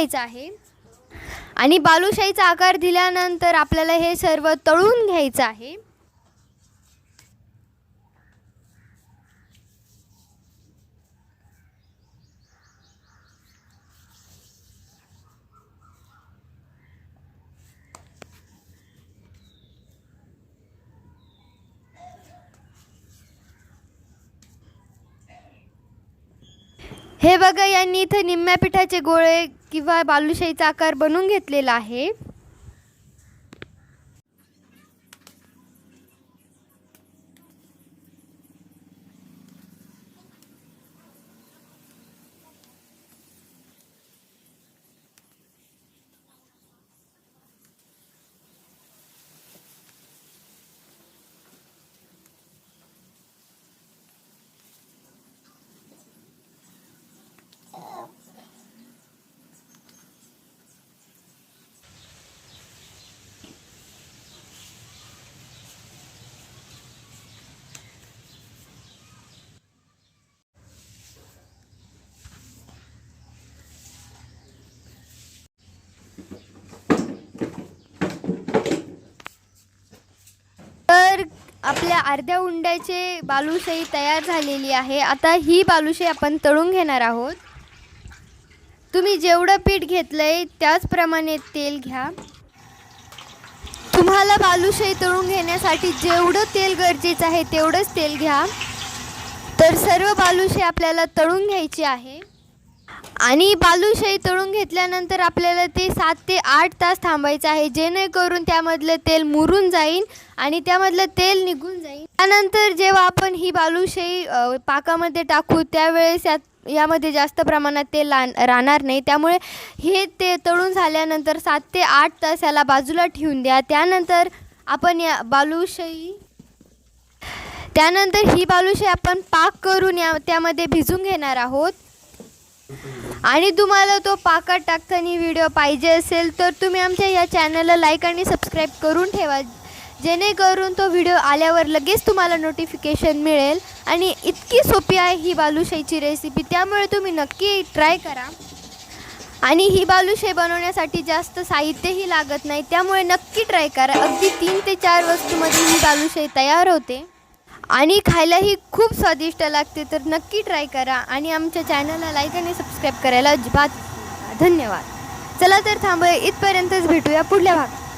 घ्यायचा आहे आणि बालुशाहीचा आकार दिल्यानंतर आपल्याला हे सर्व तळून घ्यायचं आहे। हे बघा, यांनी इथं निम्म्या पिठाचे गोळे किंवा बालुशाहीचा आकार बनवून घेतलेला आहे। तर आपल्या अर्ध्या उंड्याचे बालुशाही तयार झालेली आहे। आता ही बालुशाही आपण तळून घेणार आहोत। तुम्ही जेवढं पीठ घेतलंय त्याचप्रमाणे तेल घ्या। तुम्हाला बालुशाही तळून घेण्यासाठी जेवढं तेल गरजेचं आहे तेवढंच तेल घ्या। तर सर्व बालुशाही आपल्याला तळून घ्यायची आहे आणि बालुशाही तळून घेतल्यानंतर आपल्याला ते 7 ते 8 तास थांबायचं आहे, जेणेकरून त्यामधलं तेल मुरून जाईल आणि त्यामधलं तेल निघून जाईल। त्यानंतर जेव्हा आपण ही बालुशाही पाकामध्ये टाकू त्यावेळेस यामध्ये जास्त प्रमाणात तेल राहणार नाही, त्यामुळे हे ते तळून झाल्यानंतर 7 ते 8 तास याला बाजूला ठेवून द्या। त्यानंतर ही बालुशाही आपण पाक करून त्यामध्ये भिजून घेणार आहोत। आणि तुम्हाला तो पाकात टाकताना व्हिडिओ पाहिजे असेल तर तुम्ही आमच्या या चॅनलला लाईक आणि सबस्क्राईब करून ठेवा, जेणेकरून तो व्हिडिओ आल्यावर लगेच तुम्हाला नोटिफिकेशन मिळेल। आणि इतकी सोपी आहे ही बालुशाहीची रेसिपी, त्यामुळे तुम्ही नक्की ट्राय करा। आणि ही बालुशाही बनवण्यासाठी जास्त साहित्यही लागत नाही, त्यामुळे नक्की ट्राय करा। अगदी 3 ते 4 वस्तूंमध्ये ही बालुशाही तयार होते आणि खायलाही खूप स्वादिष्ट लागते। तर नक्की ट्राय करा आणि आमच्या चॅनलला लाईक आणि सबस्क्राईब करायला अजिबात धन्यवाद। चला तर थांबूया, इथपर्यंतच भेटूया पुढल्या भागात।